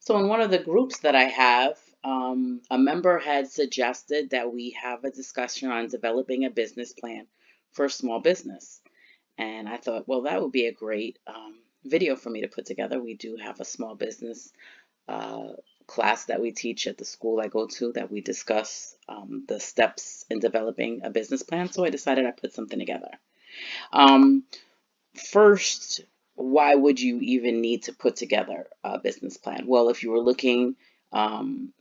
So in one of the groups that I have, a member had suggested that we have a discussion on developing a business plan for a small business. And I thought, well, that would be a great video for me to put together. We do have a small business uh, class that we teach at the school I go to that we discuss the steps in developing a business plan. So I decided I'd put something together. Um, First, why would you even need to put together a business plan? Well, if you were looking,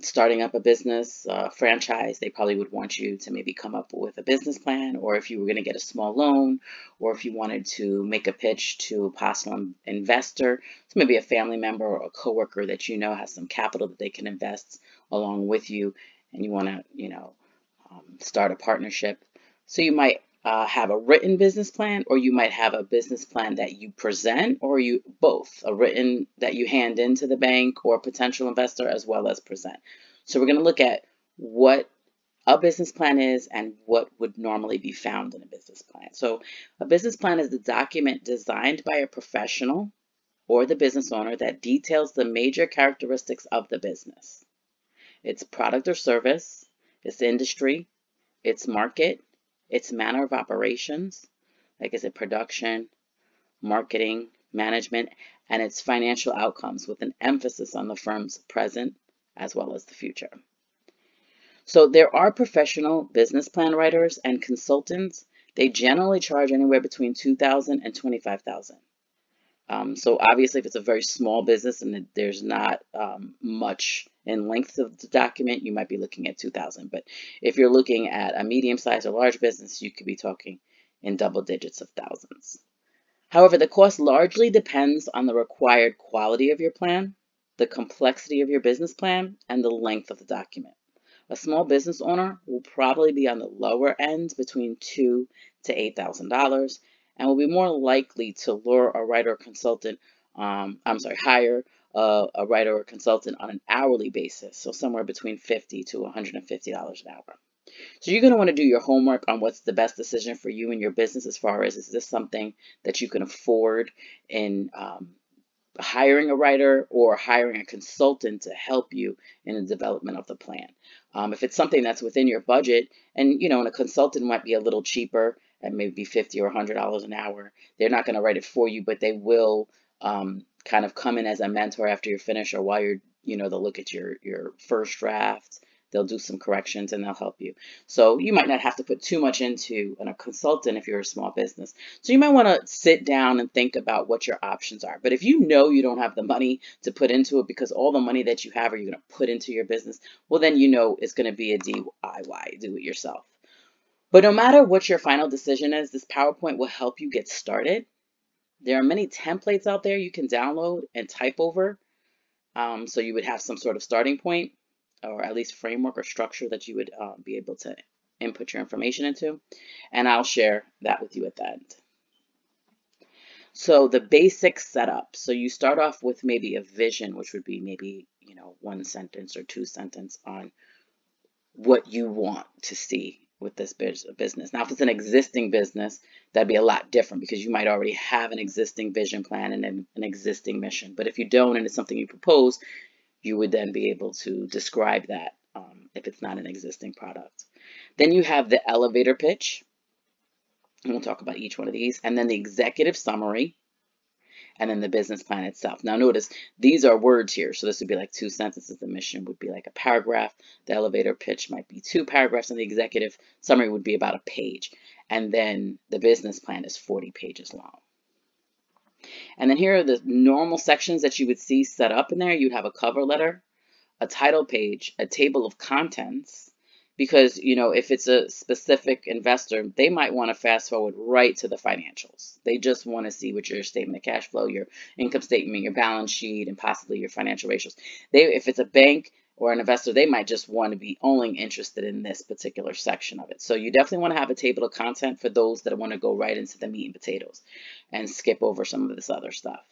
starting up a business franchise, they probably would want you to maybe come up with a business plan, or if you were going to get a small loan, or if you wanted to make a pitch to a possible investor, so maybe a family member or a coworker that you know has some capital that they can invest along with you, and you want to, start a partnership. So you might have a written business plan, or you might have a business plan that you present, or you both a written that you hand into the bank or potential investor as well as present. So we're going to look at what a business plan is and what would normally be found in a business plan. So a business plan is the document designed by a professional or the business owner that details the major characteristics of the business, its product or service, its industry, its market, its manner of operations, like is it production, marketing, management, and its financial outcomes with an emphasis on the firm's present as well as the future. So there are professional business plan writers and consultants. They generally charge anywhere between $2,000 and $25,000. So obviously, if it's a very small business and there's not much in length of the document, you might be looking at 2,000. But if you're looking at a medium-sized or large business, you could be talking in double digits of thousands. However, the cost largely depends on the required quality of your plan, the complexity of your business plan, and the length of the document. A small business owner will probably be on the lower end between $2,000 to $8,000 and will be more likely to lure a writer or consultant, hire a writer or consultant on an hourly basis, so somewhere between $50 to $150 an hour. So you're going to want to do your homework on what's the best decision for you and your business as far as is this something that you can afford in hiring a writer or hiring a consultant to help you in the development of the plan. If it's something that's within your budget, and a consultant might be a little cheaper at maybe $50 or $100 an hour, they're not going to write it for you, but they will kind of come in as a mentor after you're finished or while they'll look at your first draft. They'll do some corrections and they'll help you. So you might not have to put too much into a consultant if you're a small business. So you might want to sit down and think about what your options are. But if you know you don't have the money to put into it because all the money that you have are you going to put into your business, well, then you know it's going to be a DIY, do it yourself. But no matter what your final decision is, this PowerPoint will help you get started. There are many templates out there you can download and type over. So you would have some sort of starting point or at least framework or structure that you would be able to input your information into. And I'll share that with you at the end. So the basic setup. So you start off with maybe a vision, which would be maybe, one sentence or two sentence on what you want to see with this business. Now, if it's an existing business, that'd be a lot different because you might already have an existing vision plan and an existing mission. But if you don't and it's something you propose, you would then be able to describe that if it's not an existing product. Then you have the elevator pitch, and we'll talk about each one of these, and then the executive summary, and then the business plan itself. Now notice these are words here, so this would be like two sentences. The mission would be like a paragraph. The elevator pitch might be 2 paragraphs, and the executive summary would be about a page. And then the business plan is 40 pages long. And then here are the normal sections that you would see set up in there. You'd have a cover letter, a title page, a table of contents, because if it's a specific investor, they might want to fast forward right to the financials. They just want to see what your statement of cash flow, your income statement, your balance sheet, and possibly your financial ratios. If it's a bank or an investor, they might just want to be only interested in this particular section of it. So you definitely want to have a table of content for those that want to go right into the meat and potatoes and skip over some of this other stuff.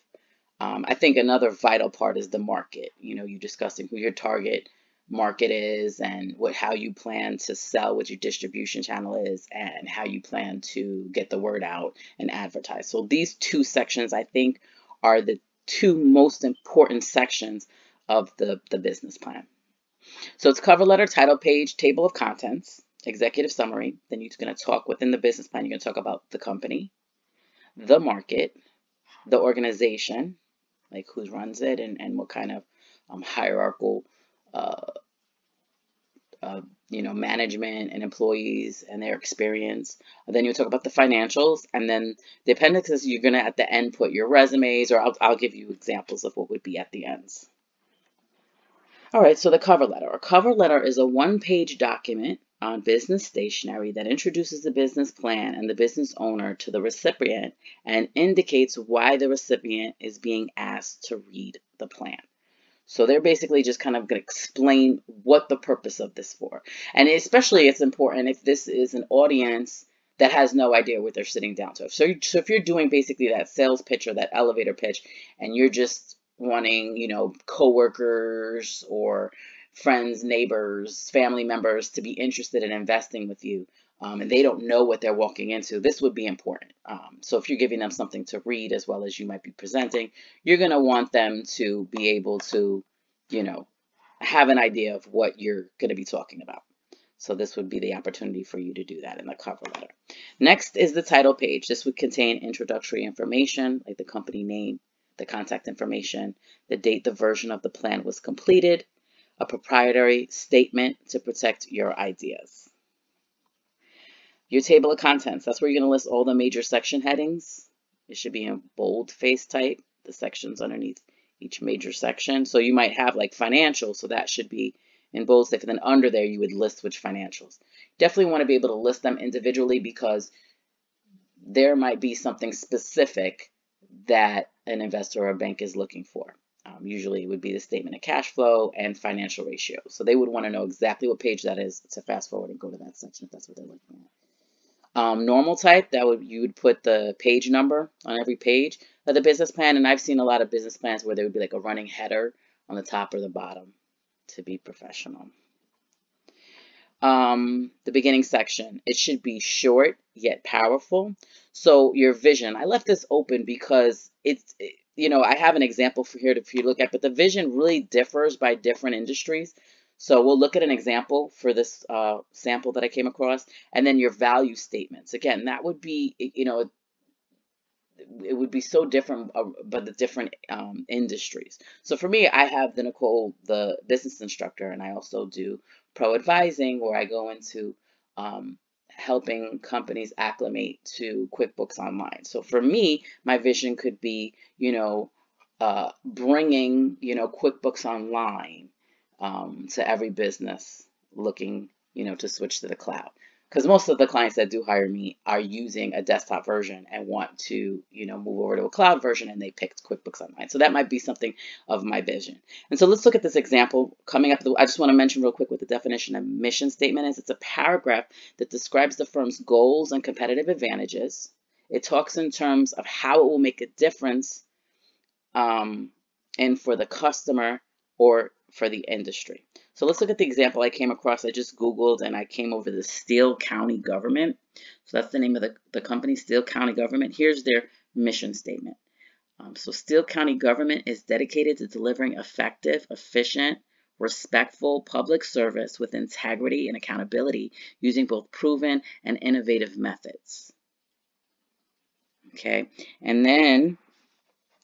I think another vital part is the market. You discussing who your target market is and how you plan to sell, what your distribution channel is, and how you plan to get the word out and advertise. So these two sections, I think, are the two most important sections of the business plan. So it's cover letter, title page, table of contents, executive summary. Then you're going to talk within the business plan. You're going to talk about the company, the market, the organization, like who runs it and what kind of hierarchical uh, management and employees and their experience. And then you talk about the financials, and then the appendixes, you're going to at the end put your resumes, or I'll give you examples of what would be at the ends. All right, so the cover letter. A cover letter is a one-page document on business stationery that introduces the business plan and the business owner to the recipient and indicates why the recipient is being asked to read the plan. So they're basically just kind of going to explain what the purpose of this for. And especially it's important if this is an audience that has no idea what they're sitting down to. So if you're doing basically that sales pitch or that elevator pitch, and you're just wanting, coworkers or friends, neighbors, family members to be interested in investing with you, and they don't know what they're walking into, this would be important. So if you're giving them something to read as well as you might be presenting, you're going to want them to be able to, have an idea of what you're going to be talking about. So this would be the opportunity for you to do that in the cover letter. Next is the title page. This would contain introductory information like the company name, the contact information, the date the version of the plan was completed, a proprietary statement to protect your ideas. Your table of contents, that's where you're going to list all the major section headings. It should be in bold-face type, the sections underneath each major section. So you might have like financials, so that should be in bold type, and then under there you would list which financials. Definitely want to be able to list them individually because there might be something specific that an investor or a bank is looking for. Usually it would be the statement of cash flow and financial ratio. So they would want to know exactly what page that is to fast forward and go to that section if that's what they're looking at. Normal type, you would put the page number on every page of the business plan. And I've seen a lot of business plans where there would be like a running header on the top or the bottom to be professional. The beginning section, it should be short yet powerful. So your vision, I left this open because I have an example for you to look at, but the vision really differs by different industries. So we'll look at an example for this sample that I came across, and then your value statements. Again, that would be, it would be so different, but the different industries. So for me, I have the Nicole, the business instructor, and I also do pro advising, where I go into helping companies acclimate to QuickBooks Online. So for me, my vision could be, bringing, QuickBooks Online to every business looking, to switch to the cloud. Because most of the clients that do hire me are using a desktop version and want to, move over to a cloud version, and they picked QuickBooks Online. So that might be something of my vision. And so let's look at this example coming up. I just want to mention real quick what the definition of mission statement is. It's a paragraph that describes the firm's goals and competitive advantages. It talks in terms of how it will make a difference and for the customer or for the industry. So let's look at the example I came across. I just Googled and I came over the Steele County Government. So that's the name of the company, Steele County Government. Here's their mission statement. So Steele County Government is dedicated to delivering effective, efficient, respectful public service with integrity and accountability using both proven and innovative methods. Okay, and then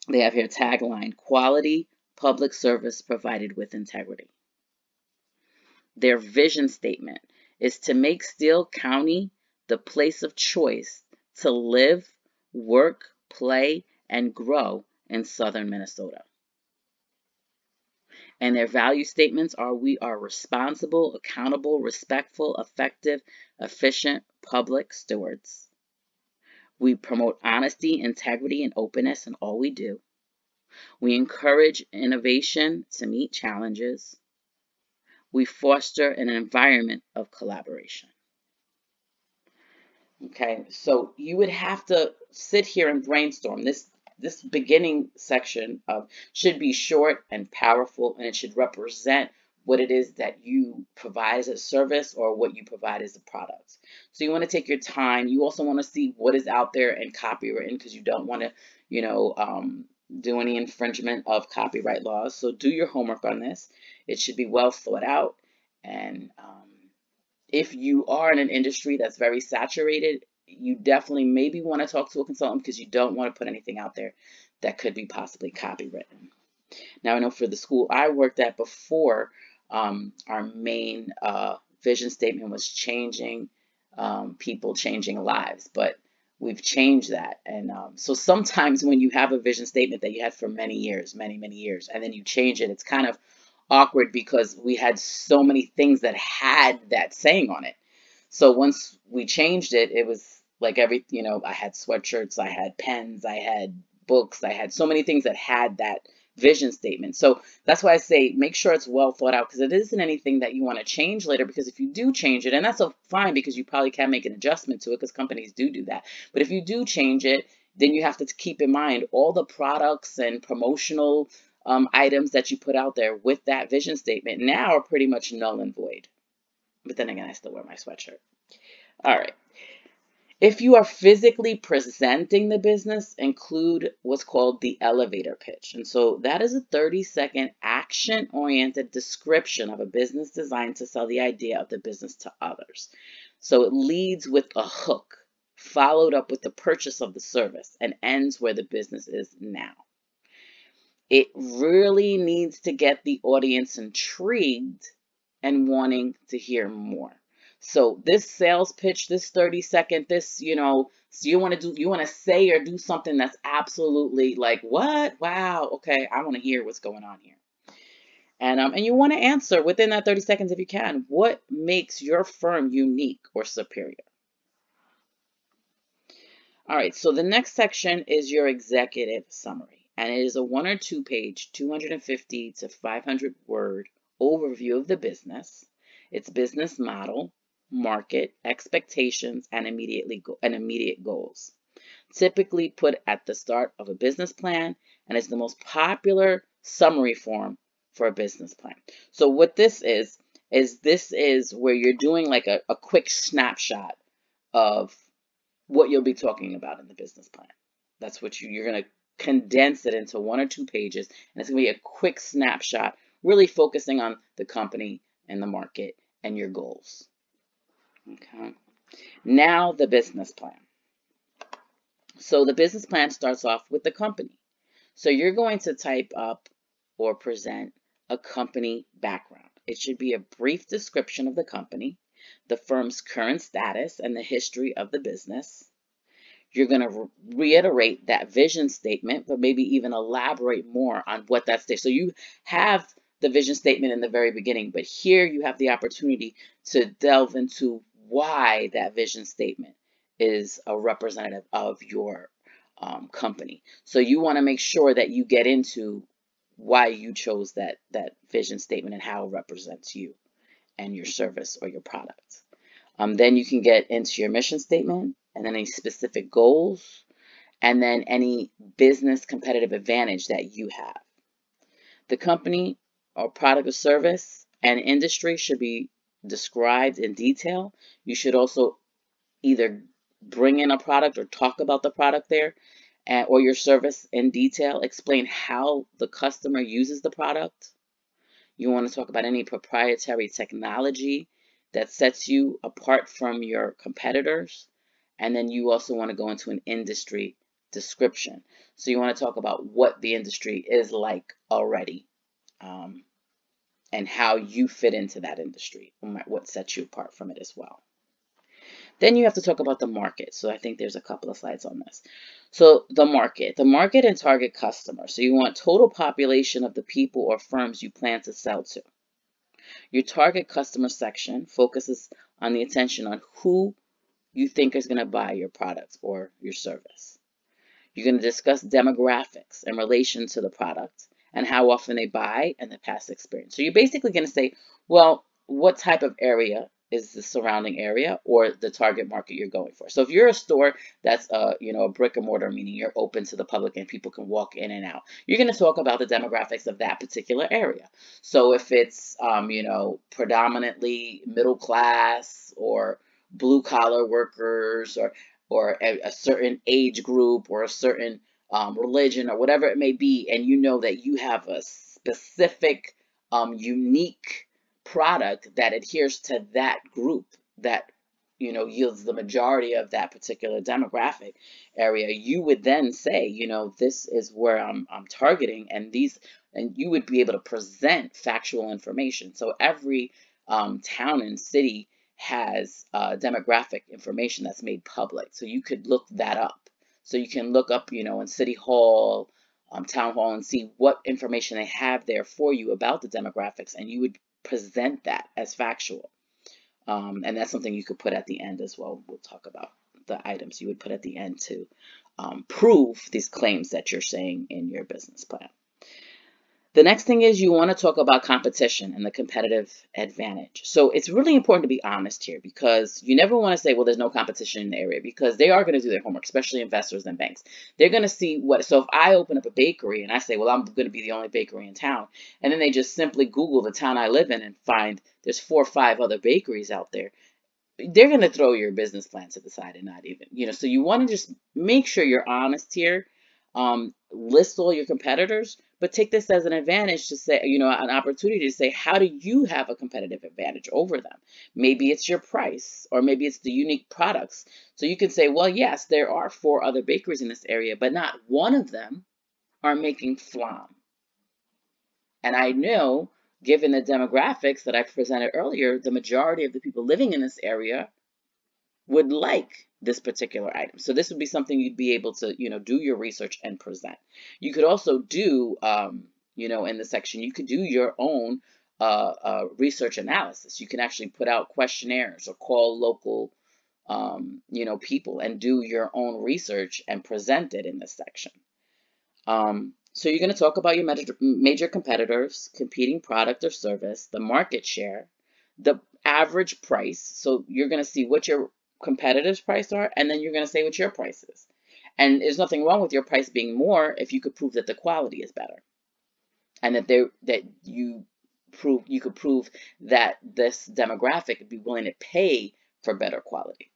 they have here tagline, quality public service provided with integrity. Their vision statement is to make Steele County the place of choice to live, work, play, and grow in southern Minnesota. And their value statements are: we are responsible, accountable, respectful, effective, efficient public stewards. We promote honesty, integrity, and openness in all we do. We encourage innovation to meet challenges. We foster an environment of collaboration. Okay, so you would have to sit here and brainstorm. This beginning section should be short and powerful, and it should represent what it is that you provide as a service or what you provide as a product. So you want to take your time. You also want to see what is out there and copywritten, because you don't want to, do any infringement of copyright laws. So do your homework on this. It should be well thought out. And if you are in an industry that's very saturated, you definitely maybe want to talk to a consultant because you don't want to put anything out there that could be possibly copywritten. Now, I know for the school I worked at before, our main vision statement was changing people, changing lives, but we've changed that. And so sometimes when you have a vision statement that you had for many years, many years, and then you change it, it's kind of awkward because we had so many things that had that saying on it. So once we changed it, it was like I had sweatshirts, I had pens, I had books, I had so many things that had that vision statement. So that's why I say make sure it's well thought out because it isn't anything that you want to change later. Because if you do change it, and that's fine because you probably can make an adjustment to it because companies do that. But if you do change it, then you have to keep in mind all the products and promotional items that you put out there with that vision statement now are pretty much null and void. But then again, I still wear my sweatshirt. All right. If you are physically presenting the business, include what's called the elevator pitch. And so that is a 30-second action-oriented description of a business designed to sell the idea of the business to others. So it leads with a hook, followed up with the purchase of the service, and ends where the business is now. It really needs to get the audience intrigued and wanting to hear more. So this sales pitch, this 30-second, this, so you want to say or do something that's absolutely like, what? Wow, okay, I want to hear what's going on here. And you want to answer within that 30 seconds if you can, what makes your firm unique or superior? All right, so the next section is your executive summary, and it is a 1 or 2 page, 250 to 500 word overview of the business, its business model, market, expectations, and immediate goals. Typically put at the start of a business plan, and it's the most popular summary form for a business plan. So what this is this is where you're doing like a quick snapshot of what you'll be talking about in the business plan. That's what you're going to condense it into 1 or 2 pages, and it's going to be a quick snapshot, really focusing on the company and the market and your goals. Okay. Now the business plan. So the business plan starts off with the company. So you're going to type up or present a company background. It should be a brief description of the company, the firm's current status, and the history of the business. You're going to reiterate that vision statement, but maybe even elaborate more on what that states. So you have the vision statement in the very beginning, but here you have the opportunity to delve into why that vision statement is a representative of your company. So you want to make sure that you get into why you chose that vision statement and how it represents you and your service or your product. Then you can get into your mission statement and then any specific goals and then any business competitive advantage that you have. The company or product or service and industry should be described in detail. You should also either bring in a product or talk about the product there or your service in detail. Explain how the customer uses the product. You want to talk about any proprietary technology that sets you apart from your competitors. And then you also want to go into an industry description. So you want to talk about what the industry is like already and how you fit into that industry, what sets you apart from it as well. Then you have to talk about the market. So I think there's a couple of slides on this. So the market and target customer. So you want total population of the people or firms you plan to sell to. Your target customer section focuses on the attention on who you think is going to buy your product or your service. You're going to discuss demographics in relation to the product and how often they buy and the past experience. So you're basically going to say, well, what type of area is the surrounding area or the target market you're going for. So if you're a store that's a brick and mortar, meaning you're open to the public and people can walk in and out, you're going to talk about the demographics of that particular area. So if it's predominantly middle class or blue collar workers or a certain age group or a certain religion, or whatever it may be, and you know that you have a specific, unique product that adheres to that group that yields the majority of that particular demographic area, you would then say, this is where I'm targeting, and you would be able to present factual information. So every town and city has demographic information that's made public, so you could look that up. So you can look up, in City Hall, Town Hall, and see what information they have there for you about the demographics, and you would present that as factual. And that's something you could put at the end as well. We'll talk about the items you would put at the end to prove these claims that you're saying in your business plan. The next thing is you want to talk about competition and the competitive advantage. So it's really important to be honest here, because you never want to say, well, there's no competition in the area, because they are going to do their homework, especially investors and banks. They're going to see so if I open up a bakery and I say, well, I'm going to be the only bakery in town, and then they just simply Google the town I live in and find there's 4 or 5 other bakeries out there, they're going to throw your business plan to the side and not even, so you want to just make sure you're honest here. List all your competitors, but take this as an advantage to say, an opportunity to say, how do you have a competitive advantage over them? Maybe it's your price, or maybe it's the unique products. So you can say, well, yes, there are 4 other bakeries in this area, but not one of them are making flan. And I know, given the demographics that I presented earlier, the majority of the people living in this area would like this particular item. So this would be something you'd be able to, do your research and present. You could also do, in the section, you could do your own research analysis. You can actually put out questionnaires or call local, people and do your own research and present it in this section. So you're going to talk about your major competitors, competing product or service, the market share, the average price. So you're going to see what your competitors' price are, and then you're going to say what your price is. And there's nothing wrong with your price being more if you could prove that the quality is better, and that you could prove that this demographic would be willing to pay for better quality.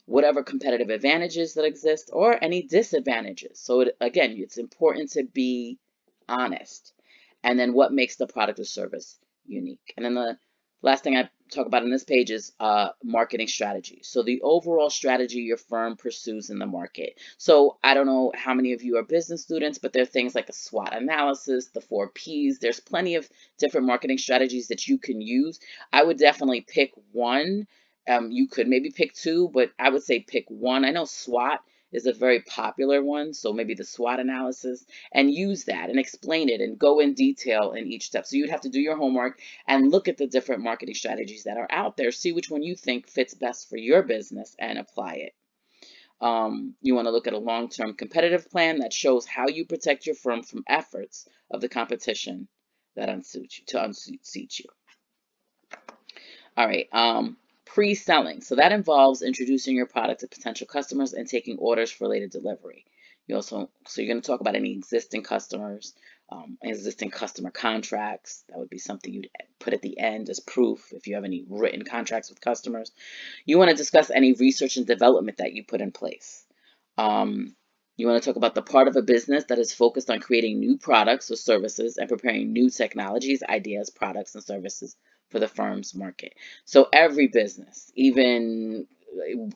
Whatever competitive advantages that exist, or any disadvantages. So again, it's important to be honest. And then what makes the product or service unique. And then the last thing I talk about in this page is marketing strategy. So the overall strategy your firm pursues in the market. So I don't know how many of you are business students, but there are things like a SWOT analysis, the 4 Ps. There's plenty of different marketing strategies that you can use. I would definitely pick one. You could maybe pick 2, but I would say pick 1. I know SWOT is a very popular one, so maybe the SWOT analysis, and use that and explain it and go in detail in each step. So you'd have to do your homework and look at the different marketing strategies that are out there, see which one you think fits best for your business and apply it. You want to look at a long-term competitive plan that shows how you protect your firm from efforts of the competition that unseat you. All right. Pre-selling. So that involves introducing your product to potential customers and taking orders for later delivery. So you're going to talk about any existing customers, existing customer contracts. That would be something you'd put at the end as proof if you have any written contracts with customers. You want to discuss any research and development that you put in place. You want to talk about the part of a business that is focused on creating new products or services and preparing new technologies, ideas, products, and services for the firm's market. So every business, even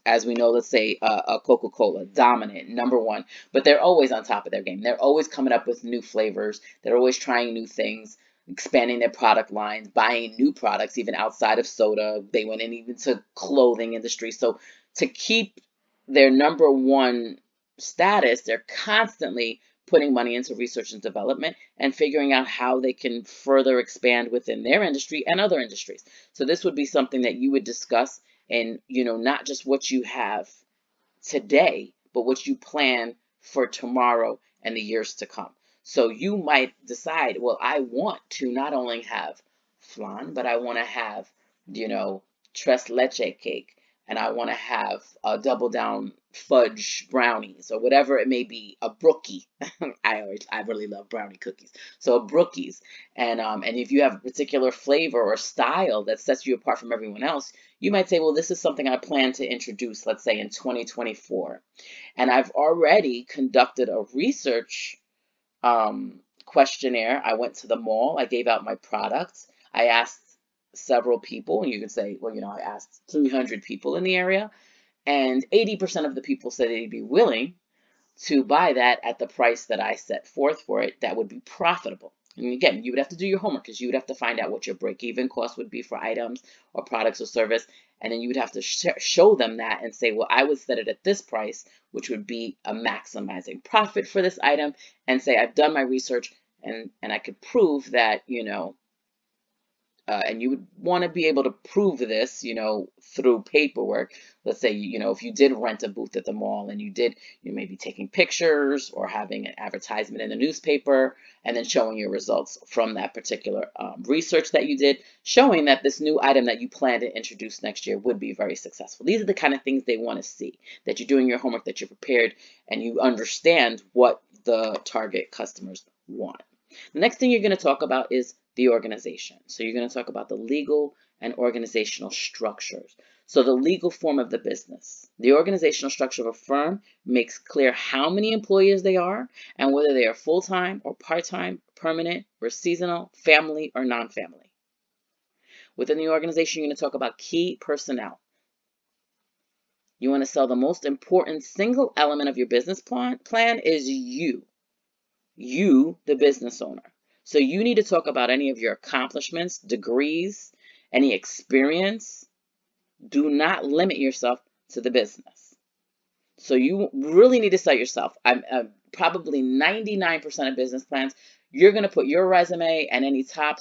as we know, let's say a Coca-Cola, dominant, #1, but they're always on top of their game. They're always coming up with new flavors. They're always trying new things, expanding their product lines, buying new products, even outside of soda. They went in even to clothing industry. So to keep their #1 status, they're constantly putting money into research and development and figuring out how they can further expand within their industry and other industries. So this would be something that you would discuss in, not just what you have today, but what you plan for tomorrow and the years to come. So you might decide, well, I want to not only have flan, but I want to have, tres leche cake, and I want to have a double down fudge brownies, or whatever it may be, a brookie. I really love brownie cookies. So a brookies, and if you have a particular flavor or style that sets you apart from everyone else, You might say, well, this is something I plan to introduce, let's say in 2024. And I've already conducted a research questionnaire. I went to the mall, I gave out my products, I asked several people, and you can say, well, I asked 300 people in the area, and 80% of the people said they'd be willing to buy that at the price that I set forth for it that would be profitable. And again, you would have to do your homework because you would have to find out what your break-even cost would be for items or products or service. And then you would have to show them that and say, well, I would set it at this price, which would be a maximizing profit for this item, and say, I've done my research and I could prove that, and you would want to be able to prove this, through paperwork. Let's say, if you did rent a booth at the mall and you may be taking pictures or having an advertisement in the newspaper and then showing your results from that particular research that you did, showing that this new item that you plan to introduce next year would be very successful. These are the kind of things they want to see, that you're doing your homework, that you're prepared, and you understand what the target customers want. The next thing you're going to talk about is the organization. So you're going to talk about the legal and organizational structures. So the legal form of the business. The organizational structure of a firm makes clear how many employees they are and whether they are full-time or part-time, permanent or seasonal, family or non-family. Within the organization, you're going to talk about key personnel. You want to sell the most important single element of your business plan is you, the business owner. So you need to talk about any of your accomplishments, degrees, any experience. Do not limit yourself to the business. So you really need to sell yourself. Probably 99% of business plans, you're going to put your resume and any top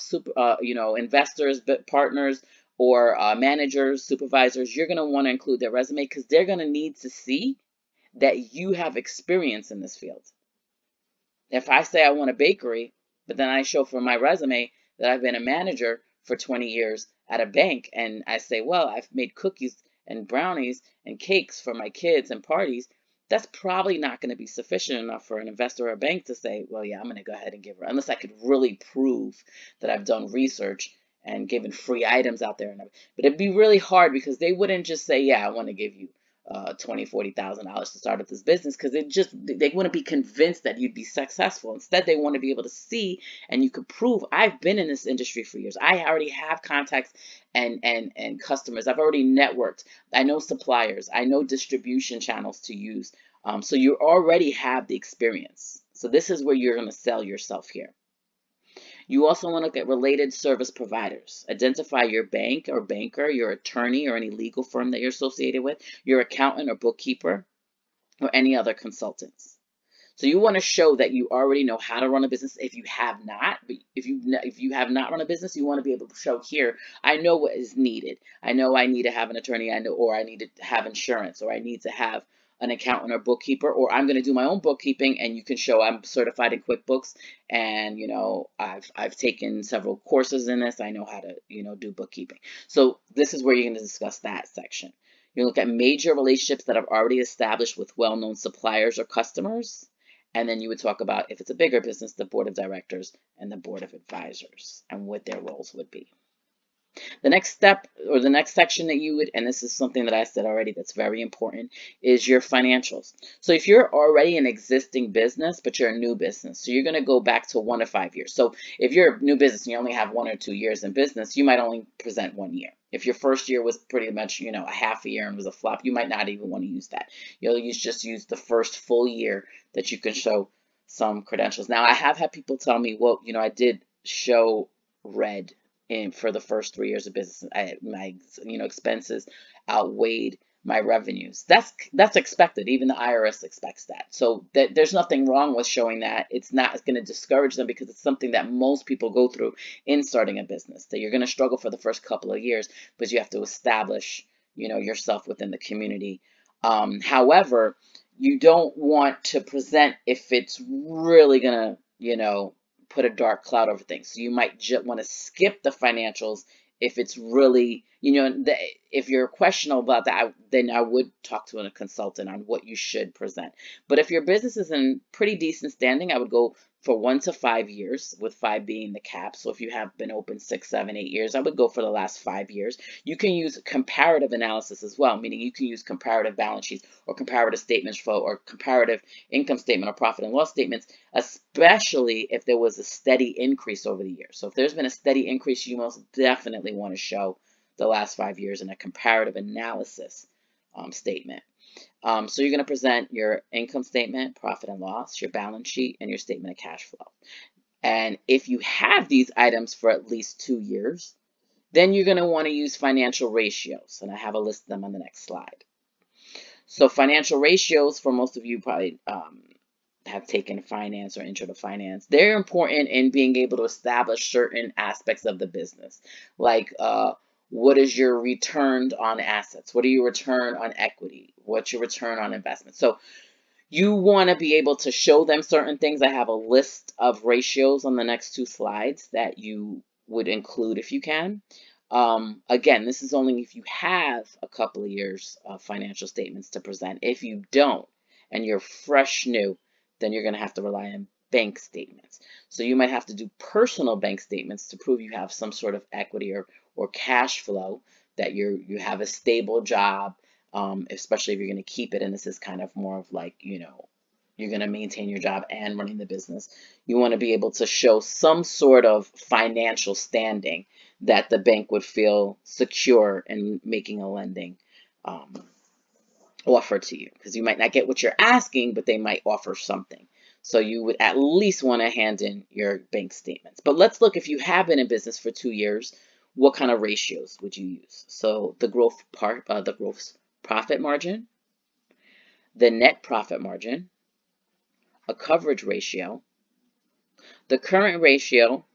investors, partners, or managers, supervisors. You're going to want to include their resume because they're going to need to see that you have experience in this field. If I say I want a bakery, but then I show for my resume that I've been a manager for 20 years at a bank, and I say, well, I've made cookies and brownies and cakes for my kids and parties, that's probably not going to be sufficient enough for an investor or a bank to say, well, yeah, I'm going to go ahead and give her, unless I could really prove that I've done research and given free items out there. But it'd be really hard because they wouldn't just say, yeah, I want to give you $20,000, $40,000 to start up this business, because they wouldn't be convinced that you'd be successful. Instead, they want to be able to see, and you could prove, I've been in this industry for years. I already have contacts and customers. I've already networked. I know suppliers. I know distribution channels to use. So you already have the experience. So this is where you're going to sell yourself here. You also want to look at related service providers. Identify your bank or banker, your attorney or any legal firm that you're associated with, your accountant or bookkeeper, or any other consultants. So you want to show that you already know how to run a business. If you have not, if you have not run a business, you want to be able to show here, I know what is needed. I know I need to have an attorney, or I need to have insurance, or I need to have an accountant or bookkeeper, or I'm going to do my own bookkeeping, and you can show I'm certified in QuickBooks, and I've taken several courses in this. I know how to do bookkeeping. So this is where you're going to discuss that section. You look at major relationships that I've already established with well-known suppliers or customers, and then you would talk about, if it's a bigger business, the board of directors and the board of advisors and what their roles would be. The next step, or the next section that you would, and this is something that I said already that's very important, is your financials. So if you're already an existing business, but you're a new business, so you're going to go back to 1 to 5 years. So if you're a new business and you only have 1 or 2 years in business, you might only present 1 year. If your first year was pretty much, a half a year and was a flop, you might not even want to use that. You'll just use the first full year that you can show some credentials. Now, I have had people tell me, well, I did show red for the first 3 years of business. My expenses outweighed my revenues. That's expected. Even the IRS expects that. So there's nothing wrong with showing that. It's not going to discourage them, because it's something that most people go through in starting a business, that you're going to struggle for the first couple of years, but you have to establish yourself within the community. However, you don't want to present if it's really going to put a dark cloud over things. So you might just want to skip the financials if it's really, if you're questionable about that, then I would talk to a consultant on what you should present. But if your business is in pretty decent standing, I would go for 1 to 5 years, with 5 being the cap. So if you have been open 6, 7, 8 years, I would go for the last 5 years. You can use comparative analysis as well, meaning you can use comparative balance sheets or comparative statements flow or comparative income statement or profit and loss statements, especially if there was a steady increase over the years. So if there's been a steady increase, you most definitely want to show the last 5 years in a comparative analysis statement. So you're going to present your income statement, profit and loss, your balance sheet, and your statement of cash flow. And if you have these items for at least 2 years, then you're going to want to use financial ratios. And I have a list of them on the next slide. So financial ratios, for most of you probably have taken finance or intro to finance, they're important in being able to establish certain aspects of the business, like what is your return on assets? What are your return on equity? What's your return on investment? So you want to be able to show them certain things. I have a list of ratios on the next 2 slides that you would include if you can. Again, this is only if you have a couple of years of financial statements to present. If you don't, and you're fresh new, then you're going to have to rely on bank statements. So you might have to do personal bank statements to prove you have some sort of equity or cash flow, that you have a stable job, especially if you're going to keep it. And this is kind of more of like, you're going to maintain your job and running the business. You want to be able to show some sort of financial standing that the bank would feel secure in making a lending offer to you, because you might not get what you're asking, but they might offer something. So you would at least want to hand in your bank statements. But let's look, if you have been in business for 2 years, what kind of ratios would you use? So the gross profit margin, the net profit margin, a coverage ratio, the current ratio,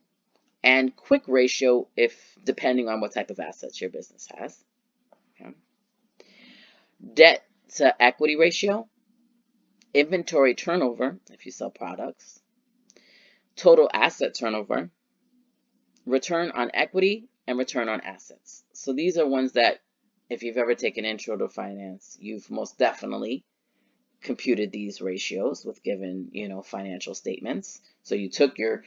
and quick ratio, if depending on what type of assets your business has. Okay. Debt to equity ratio, inventory turnover, if you sell products, total asset turnover, return on equity, and return on assets. So these are ones that, if you've ever taken intro to finance, you've most definitely computed these ratios with given, financial statements. So you took your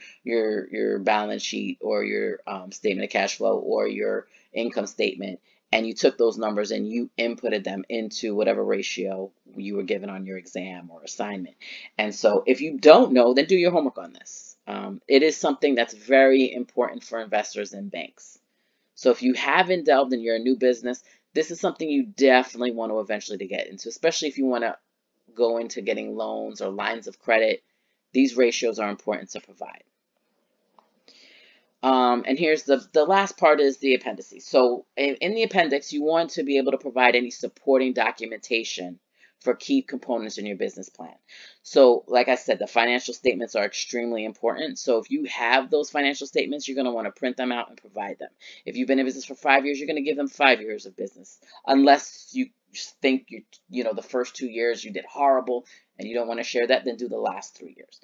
balance sheet or your statement of cash flow or your income statement, and you took those numbers and you inputted them into whatever ratio you were given on your exam or assignment. And so if you don't know, then do your homework on this. It is something that's very important for investors and banks. So if you haven't delved and you're a new business, this is something you definitely want to eventually to get into, especially if you want to go into getting loans or lines of credit. These ratios are important to provide. And here's the last part is the appendices. So in the appendix, you want to be able to provide any supporting documentation for key components in your business plan. So like I said, the financial statements are extremely important. So if you have those financial statements, you're going to want to print them out and provide them. If you've been in business for 5 years, you're going to give them 5 years of business, unless you think the first 2 years you did horrible and you don't want to share that, then do the last 3 years.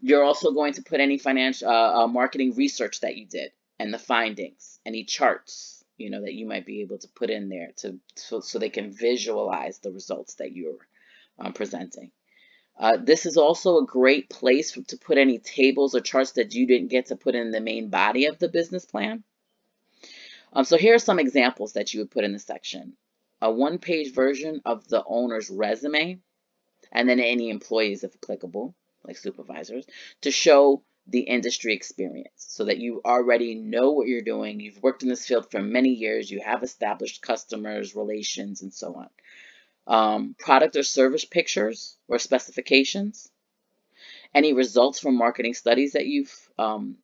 You're also going to put any financial marketing research that you did and the findings, any charts, that you might be able to put in there so they can visualize the results that you're presenting. This is also a great place to put any tables or charts that you didn't get to put in the main body of the business plan. So here are some examples that you would put in the section. A 1-page version of the owner's resume, and then any employees if applicable, like supervisors, to show the industry experience so that you already know what you're doing. You've worked in this field for many years. You have established customers, relations, and so on. Product or service pictures or specifications. Any results from marketing studies that you've,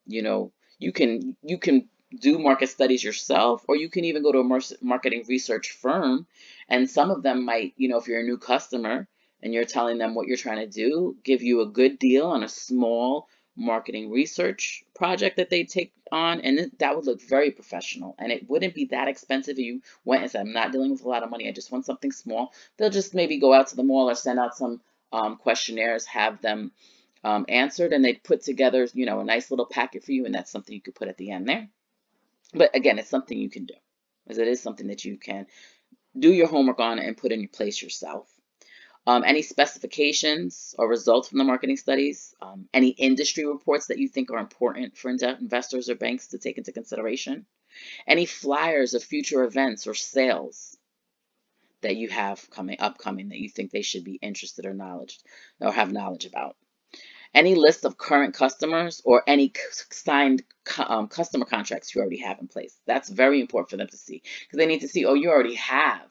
you can do market studies yourself, or you can even go to a marketing research firm, and some of them might, if you're a new customer and you're telling them what you're trying to do, give you a good deal on a small marketing research project that they take on, and that would look very professional, and it wouldn't be that expensive if you went and said, I'm not dealing with a lot of money, I just want something small. They'll just maybe go out to the mall or send out some questionnaires, have them answered, and they put together, a nice little packet for you, and that's something you could put at the end there. But again, it's something you can do, because it is something that you can do your homework on and put in your place yourself. Any specifications or results from the marketing studies, any industry reports that you think are important for investors or banks to take into consideration, any flyers of future events or sales that you have upcoming that you think they should be interested or have knowledge about. Any list of current customers or any signed customer contracts you already have in place. That's very important for them to see, because they need to see, oh, you already have,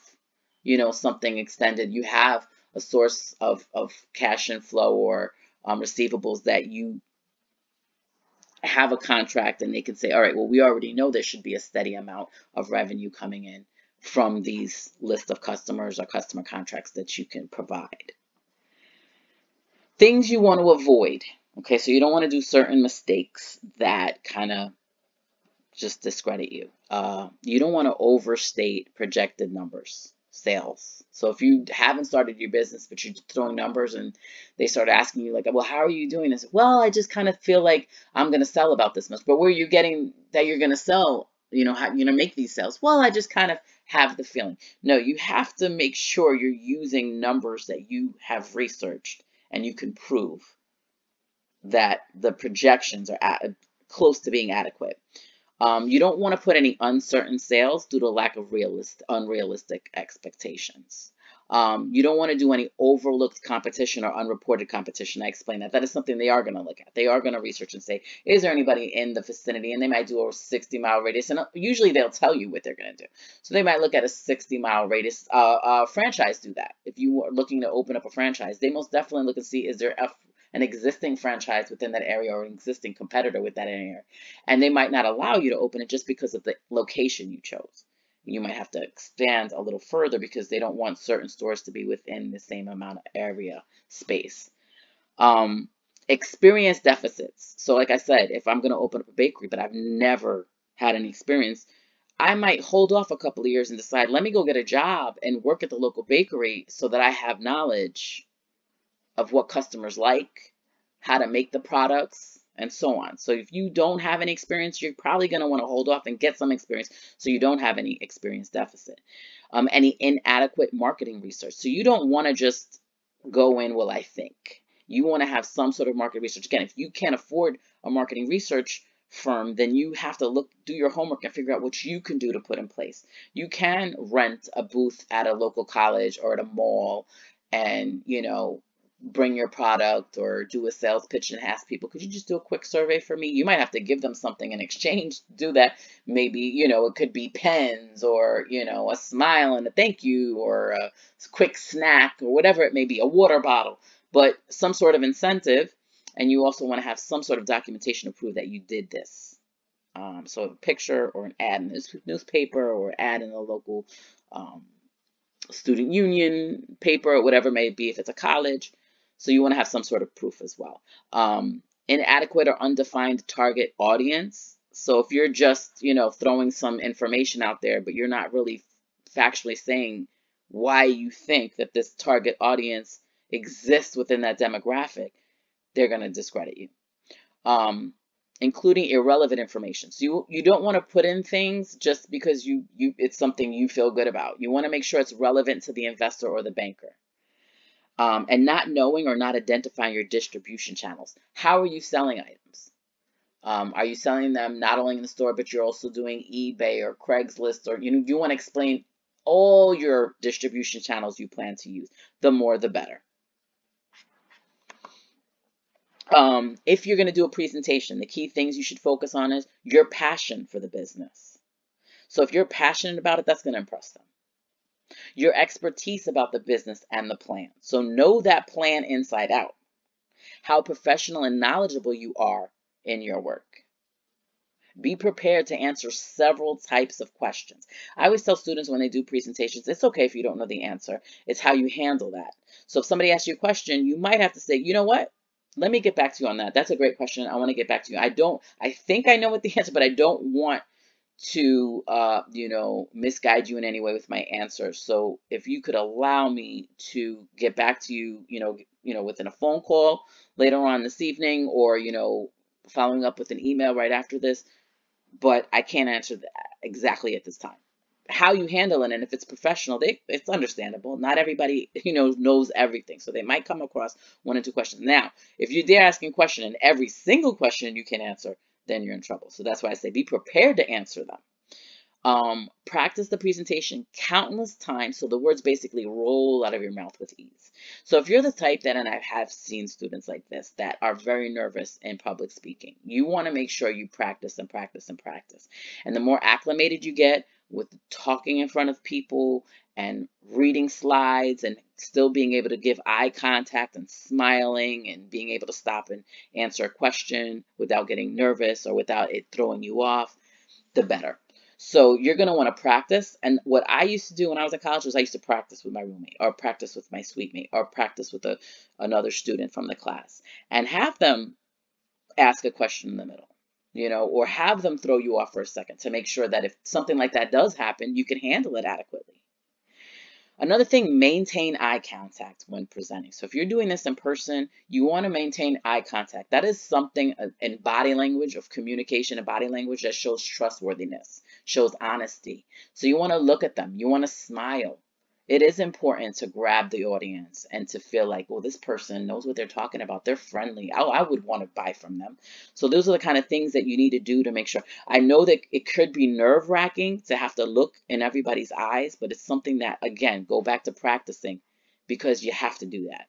something extended. You have a source of cash inflow or receivables that you have a contract, and they can say, all right, well, we already know there should be a steady amount of revenue coming in from these list of customers or customer contracts that you can provide. Things you want to avoid. Okay, so you don't want to do certain mistakes that kind of just discredit you. You don't want to overstate projected numbers, sales. So if you haven't started your business, but you're throwing numbers and they start asking you like, well, how are you doing this? Well, I just kind of feel like I'm going to sell about this much. But where are you getting that you're going to sell? How you're going to make these sales? Well, I just kind of have the feeling. No, you have to make sure you're using numbers that you have researched and you can prove that the projections are close to being adequate. You don't want to put any uncertain sales due to lack of unrealistic expectations. You don't want to do any overlooked competition or unreported competition. I explained that. That is something they are going to look at. They are going to research and say, is there anybody in the vicinity? And they might do a 60-mile radius. And usually they'll tell you what they're going to do. So they might look at a 60-mile radius. Franchise do that. If you are looking to open up a franchise, they most definitely look and see, is there an existing franchise within that area or an existing competitor with that area. And they might not allow you to open it just because of the location you chose. You might have to expand a little further because they don't want certain stores to be within the same amount of area space. Experience deficits. So like I said, if I'm going to open up a bakery, but I've never had any experience, I might hold off a couple of years and decide, let me go get a job and work at the local bakery so that I have knowledge of what customers like, how to make the products, and so on. So if you don't have any experience, you're probably going to want to hold off and get some experience so you don't have any experience deficit. Any inadequate marketing research. So you don't want to just go in, well, I think. You want to have some sort of market research. Again, if you can't afford a marketing research firm, then you have to do your homework and figure out what you can do to put in place. You can rent a booth at a local college or at a mall and, bring your product or do a sales pitch and ask people, could you just do a quick survey for me? You might have to give them something in exchange to do that. Maybe, it could be pens or, a smile and a thank you or a quick snack or whatever it may be, a water bottle, but some sort of incentive. And you also want to have some sort of documentation to prove that you did this. So a picture or an ad in the newspaper or ad in the local student union paper or whatever it may be if it's a college. So you want to have some sort of proof as well. Inadequate or undefined target audience. So if you're just, throwing some information out there, but you're not really factually saying why you think that this target audience exists within that demographic, they're going to discredit you. Including irrelevant information. So you don't want to put in things just because it's something you feel good about. You want to make sure it's relevant to the investor or the banker. And not knowing or not identifying your distribution channels. How are you selling items? Are you selling them not only in the store, but you're also doing eBay or Craigslist, or you want to explain all your distribution channels you plan to use. The more, the better. If you're going to do a presentation, the key things you should focus on is your passion for the business. So if you're passionate about it, that's going to impress them. Your expertise about the business and the plan. So know that plan inside out. How professional and knowledgeable you are in your work. Be prepared to answer several types of questions. I always tell students when they do presentations, it's okay if you don't know the answer. It's how you handle that. So if somebody asks you a question, you might have to say, you know what? Let me get back to you on that. That's a great question. I want to get back to you. I think I know what the answer, but I don't want to, misguide you in any way with my answer. So if you could allow me to get back to you, within a phone call later on this evening, or, following up with an email right after this, but I can't answer that exactly at this time. how you handle it. And if it's professional, it's understandable. Not everybody, knows everything. So they might come across one or two questions. Now, if you're there asking a question and every single question you can answer, then you're in trouble. So that's why I say be prepared to answer them. Practice the presentation countless times so the words basically roll out of your mouth with ease. So if you're the type that, and I have seen students like this that are very nervous in public speaking, you want to make sure you practice and practice and practice. And the more acclimated you get with talking in front of people and reading slides and still being able to give eye contact and smiling and being able to stop and answer a question without getting nervous or without it throwing you off, the better. So you're going to want to practice. And what I used to do when I was in college was I used to practice with my roommate or practice with my suite mate or practice with another student from the class and have them ask a question in the middle, or have them throw you off for a second to make sure that if something like that does happen, you can handle it adequately. Another thing, maintain eye contact when presenting. So if you're doing this in person, you want to maintain eye contact. That is something in body language, of communication and body language, that shows trustworthiness, shows honesty. So you want to look at them. You want to smile. It is important to grab the audience and to feel like, well, this person knows what they're talking about. They're friendly. I would want to buy from them. So those are the kind of things that you need to do to make sure. I know that it could be nerve-wracking to have to look in everybody's eyes, but it's something that, again, go back to practicing because you have to do that.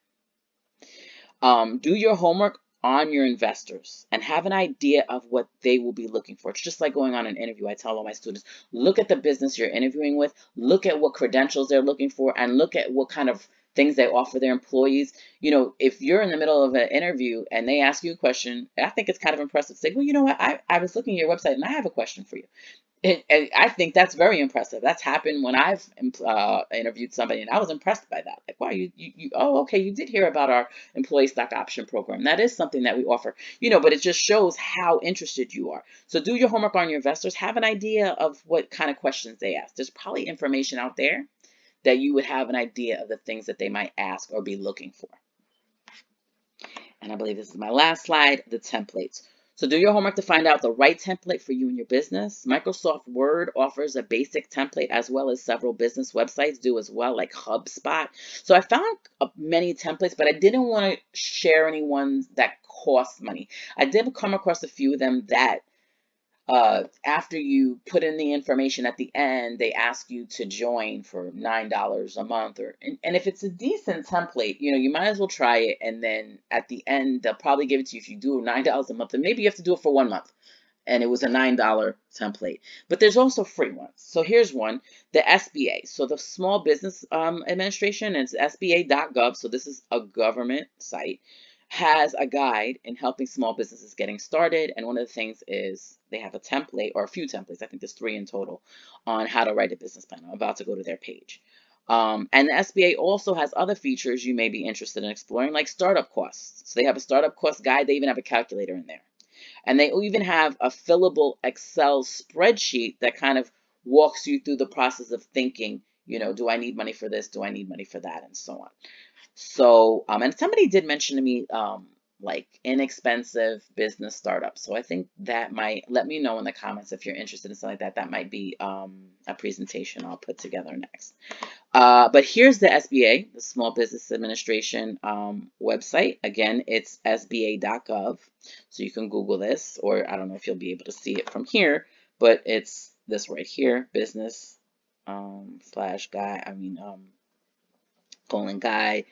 Do your homework on your investors and have an idea of what they will be looking for. It's just like going on an interview. I tell all my students, look at the business you're interviewing with, look at what credentials they're looking for, and look at what kind of things they offer their employees. If you're in the middle of an interview and they ask you a question, I think it's kind of impressive to say, well, you know what, I was looking at your website and I have a question for you. And I think that's very impressive. That's happened when I've interviewed somebody, and I was impressed by that. Like, wow, oh, okay, you did hear about our employee stock option program. That is something that we offer, but it just shows how interested you are. So do your homework on your investors. Have an idea of what kind of questions they ask. There's probably information out there that you would have an idea of the things that they might ask or be looking for. And I believe this is my last slide, the templates. So do your homework to find out the right template for you and your business. Microsoft Word offers a basic template as well as several business websites do as well, like HubSpot. So I found many templates, but I didn't want to share any ones that cost money. I did come across a few of them that after you put in the information at the end, they ask you to join for $9 a month. And if it's a decent template, you might as well try it. And then at the end, they'll probably give it to you if you do $9 a month. And maybe you have to do it for 1 month. And it was a $9 template. But there's also free ones. So here's one, the SBA. So the Small Business Administration, it's SBA.gov. So this is a government site, has a guide in helping small businesses getting started. And one of the things is they have a template, or a few templates, I think there's 3 in total, on how to write a business plan. I'm about to go to their page. And the SBA also has other features you may be interested in exploring, like startup costs. So they have a startup cost guide. They even have a calculator in there. And they even have a fillable Excel spreadsheet that kind of walks you through the process of thinking, do I need money for this? Do I need money for that? And so on. So, and somebody did mention to me, like inexpensive business startups. So I think that might, let me know in the comments if you're interested in something like that. That might be a presentation I'll put together next. But here's the SBA, the Small Business Administration website. Again, it's sba.gov. So you can Google this, or I don't know if you'll be able to see it from here, but it's this right here, business /guy, /plan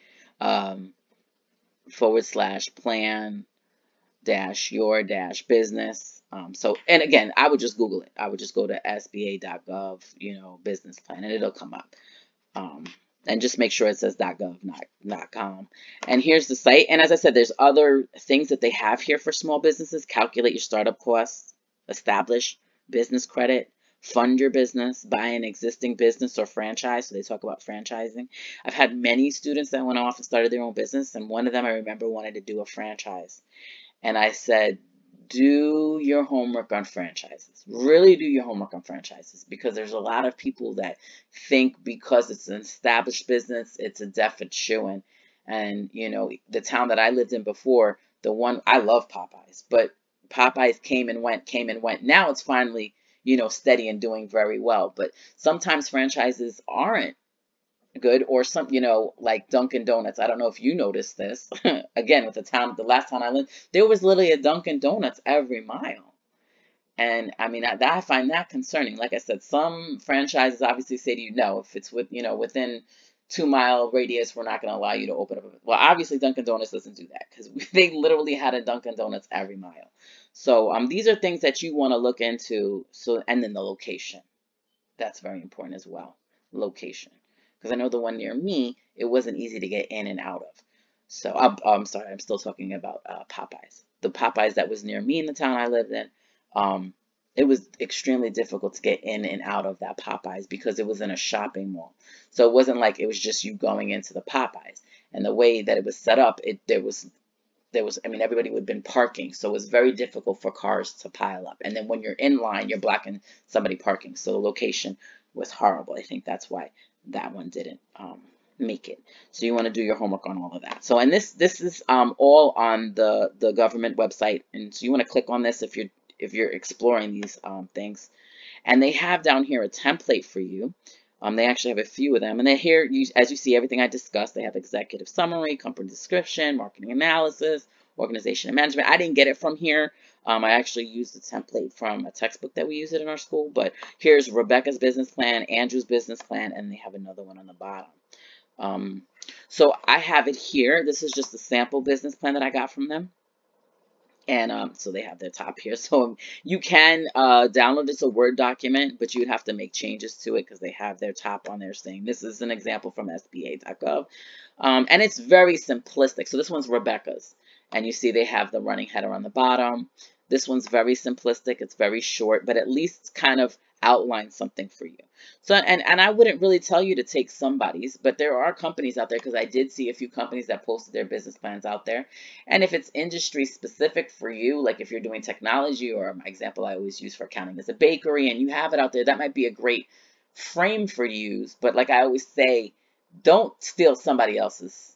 your business. So, and again, I would just Google it. I would just go to sba.gov, business plan, and it'll come up. And just make sure it says .gov, not .com. And here's the site. And as I said, there's other things that they have here for small businesses. Calculate your startup costs, establish business credit, fund your business, buy an existing business or franchise. So they talk about franchising. I've had many students that went off and started their own business. And one of them, I remember, wanted to do a franchise. And I said, do your homework on franchises. Really do your homework on franchises, because there's a lot of people that think because it's an established business, it's a definite shoo-in. And, the town that I lived in before, I love Popeyes, but Popeyes came and went. Now it's finally, steady and doing very well. But sometimes franchises aren't good, or some, like Dunkin' Donuts. I don't know if you noticed this. Again, with the last town I lived, there was literally a Dunkin' Donuts every mile. And I mean, I find that concerning. Like I said, some franchises obviously say to you, no, if it's within 2 mile radius, we're not going to allow you to open up. Well, obviously Dunkin' Donuts doesn't do that, because they literally had a Dunkin' Donuts every mile. So these are things that you want to look into. So, and then the location. That's very important as well. Location. Because I know the one near me, it wasn't easy to get in and out of. So I'm sorry, I'm still talking about Popeyes. The Popeyes that was near me in the town I lived in, it was extremely difficult to get in and out of that Popeyes because it was in a shopping mall. So it wasn't like it was just you going into the Popeyes. And the way that it was set up, there was, I mean, everybody would have been parking, so it was very difficult for cars to pile up. And then when you're in line, you're blocking somebody parking. So the location was horrible. I think that's why that one didn't make it. So you want to do your homework on all of that. So, and this is all on the government website, and so you want to click on this if you're exploring these things. And they have down here a template for you. They actually have a few of them. And then here, as you see, everything I discussed, they have executive summary, company description, marketing analysis, organization and management. I didn't get it from here. I actually used the template from a textbook that we use it in our school. But here's Rebecca's business plan, Andrew's business plan, and they have another one on the bottom. So I have it here. This is just a sample business plan that I got from them. And so they have their top here. So you can download this a Word document, but you'd have to make changes to it because they have their top on there saying this is an example from SBA.gov. And it's very simplistic. So this one's Rebecca's. And you see they have the running header on the bottom. This one's very simplistic. It's very short, but at least kind of outlines something for you. So, and I wouldn't really tell you to take somebody's, but there are companies out there, because I did see a few companies that posted their business plans out there. And if it's industry specific for you, like if you're doing technology, or my example I always use for accounting is a bakery, and you have it out there, that might be a great frame for you to use. But like I always say, don't steal somebody else's,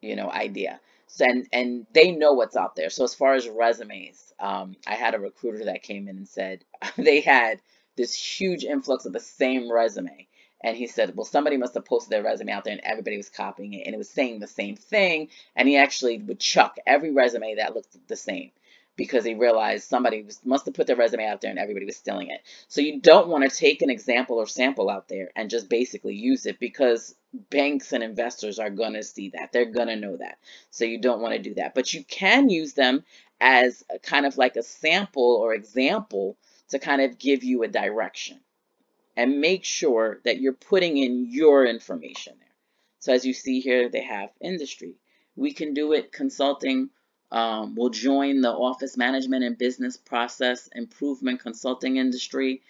idea. So, and they know what's out there. So as far as resumes, I had a recruiter that came in and said they had this huge influx of the same resume. And he said, well, somebody must have posted their resume out there and everybody was copying it and it was saying the same thing. And he actually would chuck every resume that looked the same, because he realized somebody must have put their resume out there and everybody was stealing it. So you don't want to take an example or sample out there and just basically use it, because banks and investors are going to see that. They're going to know that. So you don't want to do that. But you can use them as a kind of like a sample or example to kind of give you a direction. And make sure that you're putting in your information there. So as you see here, they have industry. We can do it consulting. We'll join the office management and business process improvement consulting industry.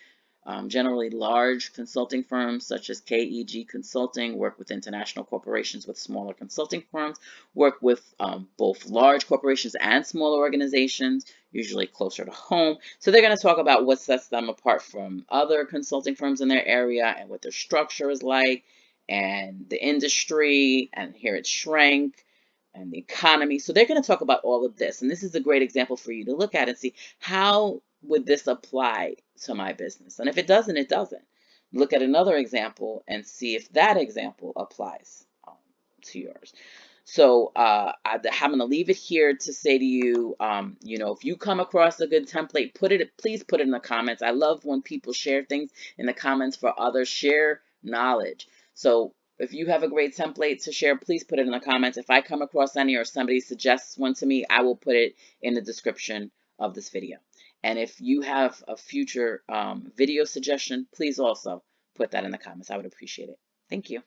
Generally large consulting firms such as KEG Consulting work with international corporations with smaller consulting firms, work with both large corporations and smaller organizations, usually closer to home. So they're going to talk about what sets them apart from other consulting firms in their area and what their structure is like, and the industry, and here it's shrank, and the economy. So they're going to talk about all of this. And this is a great example for you to look at and see, how would this apply to my business? And if it doesn't, it doesn't. Look at another example and see if that example applies to yours. So I'm going to leave it here to say to you, if you come across a good template, please put it in the comments. I love when people share things in the comments for others. Share knowledge. So if you have a great template to share, please put it in the comments. If I come across any or somebody suggests one to me, I will put it in the description of this video. And if you have a future video suggestion, please also put that in the comments. I would appreciate it. Thank you.